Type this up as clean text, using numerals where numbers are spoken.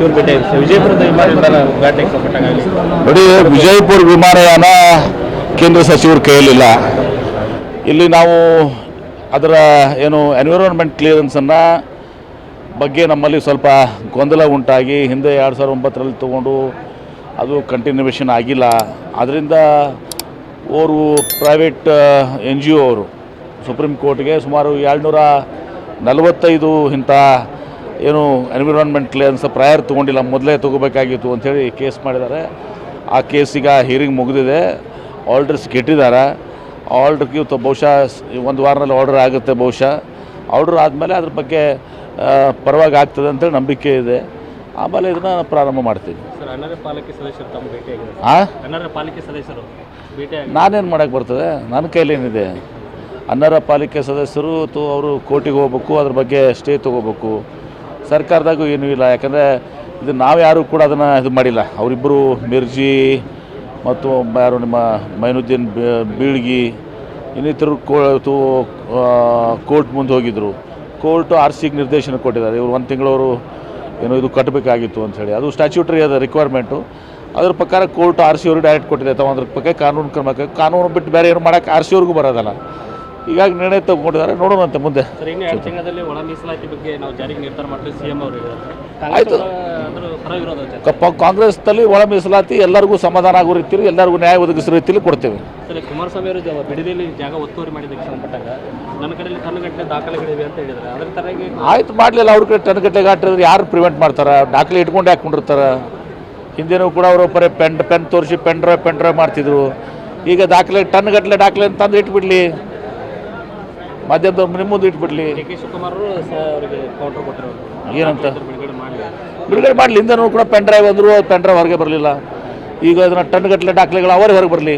ಸಚಿವರು ಭೇಟಿ ಆಗಿದೆ. ವಿಜಯಪುರದ ವಿಮಾನ ನಿಲ್ದಾಣ ಉದ್ಘಾಟನೆಗೆ ಸಂಬಂಧಪಟ್ಟಾಗಲಿ ನೋಡಿ, ವಿಜಯಪುರ ವಿಮಾನಯಾನ ಕೇಂದ್ರ ಸಚಿವರ ಕೈಯಲ್ಲಿಲ್ಲ. ಇಲ್ಲಿ ನಾವು ಅದರ ಏನು ಎನ್ವಿರಾನ್ಮೆಂಟ್ ಕ್ಲಿಯರೆನ್ಸನ್ನು ಬಗ್ಗೆ ನಮ್ಮಲ್ಲಿ ಸ್ವಲ್ಪ ಗೊಂದಲ ಉಂಟಾಗಿ ಹಿಂದೆ 2009ರಲ್ಲಿ ತೊಗೊಂಡು ಅದು ಕಂಟಿನ್ಯೂವೇಷನ್ ಆಗಿಲ್ಲ. ಅದರಿಂದ ಅವರು ಪ್ರೈವೇಟ್ NGO ಅವರು ಸುಪ್ರೀಂ ಕೋರ್ಟ್ಗೆ ಸುಮಾರು 245 ಇಂಥ ಏನು ಎನ್ವಿರಾನ್ಮೆಂಟ್ ಕ್ಲಿಯರೆನ್ಸ್ ಪ್ರಯರ್ ತೊಗೊಂಡಿಲ್ಲ, ಮೊದಲೇ ತೊಗೋಬೇಕಾಗಿತ್ತು ಅಂಥೇಳಿ ಕೇಸ್ ಮಾಡಿದ್ದಾರೆ. ಆ ಕೇಸಿಗ ಹಿಯರಿಂಗ್ ಮುಗಿದಿದೆ, ಆರ್ಡರ್ಸ್ ಕೆಟ್ಟಿದ್ದಾರೆ. ಆರ್ಡ್ರಿಗೆ ಬಹುಶಃ ಒಂದು ವಾರದಲ್ಲಿ ಆರ್ಡರ್ ಆಗುತ್ತೆ. ಬಹುಶಃ ಆರ್ಡರ್ ಆದಮೇಲೆ ಅದ್ರ ಬಗ್ಗೆ ಪರವಾಗಿ ಆಗ್ತದೆ ಅಂತೇಳಿ ನಂಬಿಕೆ ಇದೆ. ಆಮೇಲೆ ಇದನ್ನು ಪ್ರಾರಂಭ ಮಾಡ್ತೀನಿ. ಸರ್, ಅನರ್ಹ ಪಾಲಿಕೆ ಸದಸ್ಯರು ತಮ್ಮ ಭೇಟಿಯಾಗಿದೆ. ಅನರ್ಹ ಪಾಲಿಕೆ ಸದಸ್ಯರು ಭೇಟಿಯಾಗಿ ನಾನೇನು ಮಾಡೋಕ್ಕೆ ಬರ್ತದೆ? ನನ್ನ ಕೈಲೇನಿದೆ? ಅನರ್ಹ ಪಾಲಿಕೆ ಸದಸ್ಯರು ಅವರು ಕೋರ್ಟಿಗೆ ಹೋಗ್ಬೇಕು, ಅದ್ರ ಬಗ್ಗೆ ಸ್ಟೇ ತೊಗೋಬೇಕು. ಸರ್ಕಾರದಾಗೂ ಏನೂ ಇಲ್ಲ, ಯಾಕಂದರೆ ಇದು ನಾವು ಯಾರೂ ಕೂಡ ಅದನ್ನು ಇದು ಮಾಡಿಲ್ಲ. ಅವರಿಬ್ಬರು ಮಿರ್ಜಿ ಮತ್ತು ಯಾರು ನಿಮ್ಮ ಮೈನುದ್ದೀನ್ ಬೀಳ್ಗಿ ಇನ್ನಿತರು ಕೋರ್ಟ್ ಮುಂದೆ ಹೋಗಿದ್ದರು. ಕೋರ್ಟು RCಗೆ ನಿರ್ದೇಶನ ಕೊಟ್ಟಿದ್ದಾರೆ. ಇವರು 1 ತಿಂಗಳವರು ಏನೋ ಇದು ಕಟ್ಟಬೇಕಾಗಿತ್ತು ಅಂಥೇಳಿ, ಅದು ಸ್ಟ್ಯಾಚ್ಯೂಟರಿ ಅದ ರಿಕ್ವೈರ್ಮೆಂಟು. ಅದ್ರ ಪ್ರಕಾರ ಕೋರ್ಟ್ RC ಅವ್ರಿಗೆ ಡೈರೆಕ್ಟ್ ಕೊಟ್ಟಿದೆ. ತಾವು ಅದ್ರ ಬಗ್ಗೆ ಕಾನೂನು ಕ್ರಮಕ್ಕೆ, ಕಾನೂನು ಬಿಟ್ಟು ಬೇರೆ ಏನು ಮಾಡೋಕ್ಕೆ RC ಅವ್ರಿಗೂ ಬರೋದಲ್ಲ. ಹೀಗಾಗಿ ನಿರ್ಣಯ ತಗೊಂಡಿದ್ದಾರೆ, ನೋಡೋಣಂತೆ ಮುಂದೆ. ಸರ್, ಇನ್ನು 2 ತಿಂಗಳಲ್ಲಿ ಒಳ ಮೀಸಲಾತಿ ಬಗ್ಗೆ ನಾವು ಜಾರಿಗೆ ನಿರ್ಧಾರ ಮಾಡ್ತೀವಿ CM ಅವರು ಹೇಳಿದ್ದಾರೆ. ಆಯಿತು. ಕಾಂಗ್ರೆಸ್ನಲ್ಲಿ ಒಳ ಮೀಸಲಾತಿ ಎಲ್ಲರಿಗೂ ಸಮಾಧಾನ ಆಗೋ ರೀತಿಯಲ್ಲಿ, ಎಲ್ಲರಿಗೂ ನ್ಯಾಯ ಒದಗಿಸೋ ರೀತಿಯಲ್ಲಿ ಕೊಡ್ತೇವೆ. ಸರ್, ಕುಮಾರಸ್ವಾಮಿ ಅವರು ಬಿಡದಿಯಲ್ಲಿ ಜಾಗ ಒತ್ತುವರಿ ಮಾಡಿದ್ದಕ್ಕೆ ಸಂಬಂಧಪಟ್ಟಾಗ ನನ್ನ ಕಡೆಯಲ್ಲಿ ಟನ್ಗಟ್ಟಲೆ ದಾಖಲೆಗಳಿವೆ ಅಂತ ಹೇಳಿದ್ದಾರೆ. ಅದರ ತರಗೆ ಆಯ್ತು, ಮಾಡಲಿಲ್ಲ. ಅವ್ರ ಕಡೆ ಟನ್ಗಟ್ಟಲೆ ಗಾಟ್ರಿದ್ರೆ ಯಾರು ಪ್ರಿವೆಂಟ್ ಮಾಡ್ತಾರೆ? ದಾಖಲೆ ಇಟ್ಕೊಂಡು ಹಾಕೊಂಡಿರ್ತಾರೆ. ಹಿಂದೇನೂ ಕೂಡ ಅವರು ಬರೀ ಪೆನ್ ತೋರಿಸಿ ಪೆನ್ ಡ್ರೈವ್ ಮಾಡ್ತಿದ್ರು. ಈಗ ದಾಖಲೆ ಟನ್ಗಟ್ಟಲೆ ದಾಖಲೆ ಅಂತಂದು ಇಟ್ಬಿಡ್ಲಿ, ಮಾಧ್ಯಮದವ್ರು ನಿಮ್ಮ ಮುಂದೆ ಇಟ್ಬಿಡ್ಲಿ. DK ಶಿವಕುಮಾರ್ ಅವರಿಗೆ ಕೌಂಟರ್ ಕೊಟ್ಟಿರೋದು ಏನಂತ? ಬಿಡುಗಡೆ ಮಾಡಲಿ. ಹಿಂದೆನೂ ಕೂಡ ಪೆನ್ ಡ್ರೈವ್ ಅಂದರು, ಪೆನ್ ಡ್ರೈವ್ ಹೊರಗೆ ಬರಲಿಲ್ಲ. ಈಗ ಅದನ್ನು ಟನ್ಗಟ್ಟಲೆ ದಾಖಲೆಗಳು ಅವರೇ ಹೊರಗೆ ಬರಲಿ.